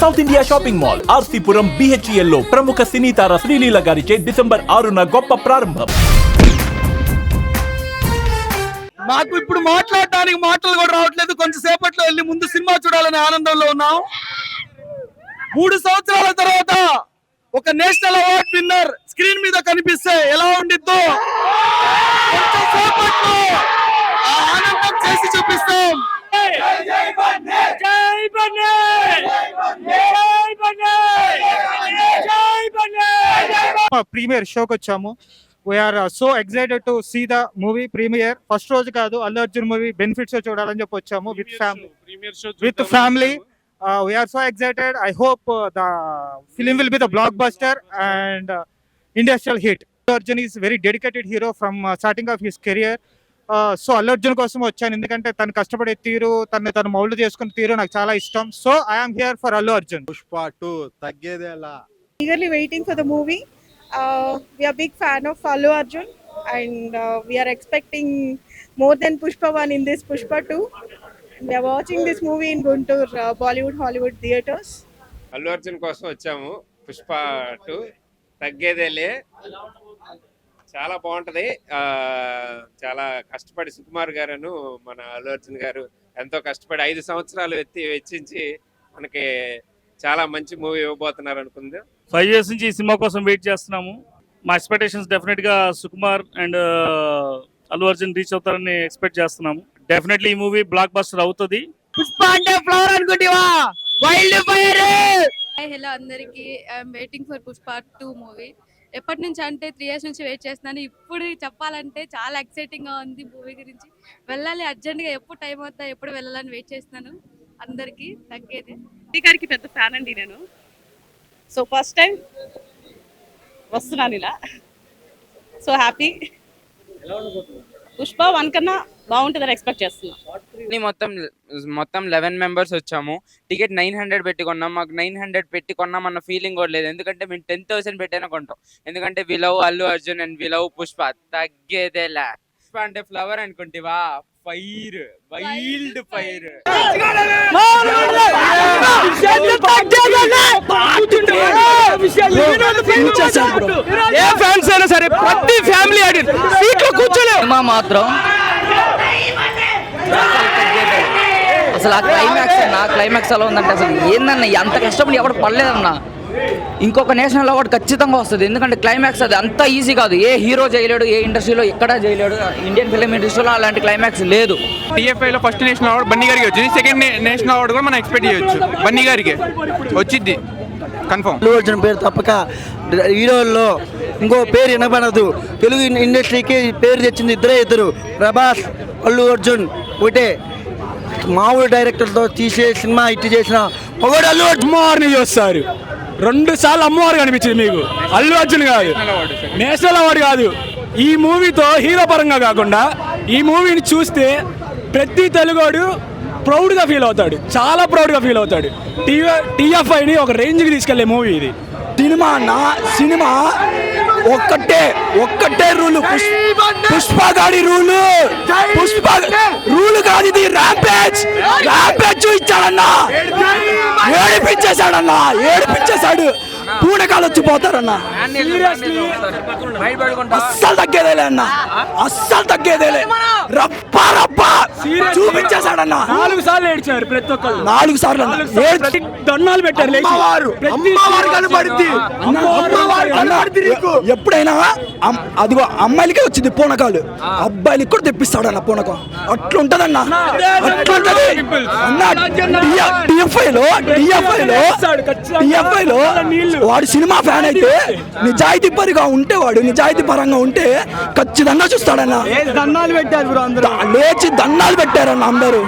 South India shopping mall RC Puram BHEL లో ప్రముఖ సినీ తార శ్రీలీల గారిచే డిసెంబర్ 6న గొప్ప ప్రారంభం. మాకు ఇప్పుడు మాట్లాడడానికి మాటలు కూడా రావట్లేదు. కొంచెంసేపట్లో వెళ్ళి ముందు సినిమా చూడాలనే ఆనందంలో ఉన్నాం. 3 సంవత్సరాల తర్వాత ఒక నేషనల్ అవార్డ్ విన్నర్ స్క్రీన్ మీద కనిపిస్తే ఎలా ఉండిద్దో కొంచెంసేపట్లో ఆ ఆనందం చేసి చూపిస్తాం. ప్రీమియర్ షోకి వచ్చాము. We're so excited to see the movie premiere. First రోజు కాదు, అల్లు అర్జున్ మూవీ బెనిఫిట్స్ చూడాలని చెప్పి వచ్చాము with family. We're so excited. I hope the film will be the blockbuster and industrial hit. Allu Arjun is very dedicated hero from starting of his career. So Allu Arjun కోసం వచ్చాను, ఎందుకంటే తను కష్టపడే తీరు, తను మౌల్డ్ చేసుకునే తీరు నాకు చాలా ఇష్టం. So I'm here for Allu Arjun. Pushpa 2 తగ్గేదేలా. Eagerly waiting for the movie. We are big fan of Allu Arjun and we are expecting more than Pushpa 1 in this Pushpa 2. We are watching this movie in Guntur, Bollywood, Hollywood theaters. Allu Arjun కోసం వచ్చాము. పుష్ప 2 తగ్గేదేలే చాలా బాగుంటది. చాలా కష్టపడి సుకుమార్ గారును మన అల్లు అర్జున్ గారు ఎంతో కష్టపడి 5 సంవత్సరాలు వెచ్చించి మనకి చాలా మంచి మూవీ ఇవ్వబోతున్నారు అనుకుంది. 5 years నుంచి ఈ సినిమా కోసం వెయిట్ చేస్తున్నాము. మా ఎక్స్పెక్టేషన్స్ డెఫినెట్ గా సుకుమార్ అండ్ అల్లు అర్జున్ రీచ్ అవుతారని ఎక్స్పెక్ట్ చేస్తున్నాము. డెఫినెట్లీ ఈ మూవీ బ్లాక్ బస్టర్ అవుతుంది. పుష్ప అంటే ఫ్లవర్ అనుకుంటివా? Wild fire. హలో అందరికి, I'm waiting for Pushpa 2 movie. ఎప్పటి నుంచి అంటే 3 years నుంచి వెయిట్ చేస్తున్నాను. ఇప్పుడు చెప్పాలంటే చాలా ఎక్సైటింగ్ గా ఉంది మూవీ గురించి. వెళ్ళాలి అర్జెంట్ గా, ఎప్పుడు టైం అవుతా ఎప్పుడు వెళ్ళాలని వెయిట్ చేస్తున్నాను. అందరికి తగ్గేది. గారికి పెద్ద ఫ్యాన్ అండి నేను. సో ఫస్ట్ టైం వస్తున్నాను ఇలా. So happy. పుష్ప 1 కన్నా బాగుంటుందని ఎక్స్పెక్ట్ చేస్తున్నాం. మొత్తం 11 members వచ్చాము. టికెట్ 900 పెట్టి కొన్నాం. మాకు 900 పెట్టి కొన్నాం అన్న ఫీలింగ్ కూడా లేదు, ఎందుకంటే మేము 10,000 పెట్టైనా కొంటాం. ఎందుకంటే we love Allu Arjun and we love Pushpa. తగ్గేదేలా. పుష్ప అంటే ఫ్లవర్ అనుకుంటివా? Fire, wild fire. ఏ ఫ్యాన్స్ అయినా సరే ప్రతి ఫ్యామిలీ సీట్లో కూర్చోలేము. మాత్రం అసలు ఆ క్లైమాక్స్ ఎలా ఉందంటే అసలు ఏందన్న, అంత కష్టపడి ఎవరు పడలేదన్న. ఇంకొక నేషనల్ అవార్డు ఖచ్చితంగా వస్తుంది, ఎందుకంటే క్లైమాక్స్ అది అంత ఈజీ కాదు. ఏ హీరో చేయలేడు, ఏ ఇండస్ట్రీలో ఎక్కడా చేయలేడు. ఇండియన్ ఫిలిం ఇండస్ట్రీలో అలాంటి క్లైమాక్స్ లేదు. TFIలో ఫస్ట్ నేషనల్ అవార్డు బన్నీ గారికి వచ్చింది. సెకండ్ నేషనల్ అవార్డు కూడా మనం ఎక్స్పెక్ట్ చేయొచ్చు, బన్నీ గారికి వచ్చింది కన్ఫర్మ్. అల్లు అర్జున్ పేరు తప్పక హీరోల్లో ఇంకో పేరు వినబడదు. తెలుగు ఇండస్ట్రీకి పేరు తెచ్చింది ఇద్దరు, ప్రభాస్, అల్లు అర్జున్. ఒకటే మామూలు డైరెక్టర్తో తీసే సినిమా హిట్ చేసిన ఒకటి అల్లు అర్జున్ చూస్తారు. 2 సార్లు అమ్మవారు కనిపించింది మీకు. అల్లు అర్జున్ కాదు, నేషనల్ అవార్డు కాదు. ఈ మూవీతో హీరో పరంగా కాకుండా ఈ మూవీని చూస్తే ప్రతి తెలుగోడు ప్రౌడ్గా ఫీల్ అవుతాడు, చాలా ప్రౌడ్గా ఫీల్ అవుతాడు. TFIని ఒక రేంజ్కి తీసుకెళ్లే మూవీ ఇది. సినిమా ఒక్కటే రూలు, పుష్ప గాడి రూలు. పుష్ప రూలు కాదు ఇది. ర్యాంపేజ్ చూపించాడన్నా, ఏడిపించేశాడు. పూనకాలు వచ్చిపోతారన్నా. అస్సలు తగ్గేదేలే అన్న, అస్సలు తగ్గేదేలే. రప్పా చూపించేశాడన్నా. 4 సార్లు ఏడ్చారు ప్రతి ఒక్కరు. 4 సార్లు దండాలు పెట్టారు. అమ్మవారు కనబడింది. ఎప్పుడైనా అదిగో అమ్మాయిలకే వచ్చింది పూనకాలు, అబ్బాయిలకి కూడా తెప్పిస్తాడన్న పూనకం. అట్లుంటదన్నా, అట్లుంటది అన్న. TFIలో వాడు సినిమా ఫ్యాన్ అయితే, నిజాయితీ పరంగా ఉంటే ఖచ్చితంగా చూస్తాడన్న. దండాలు పెట్టారు, లేచి దండాలు పెట్టారన్న అందరూ.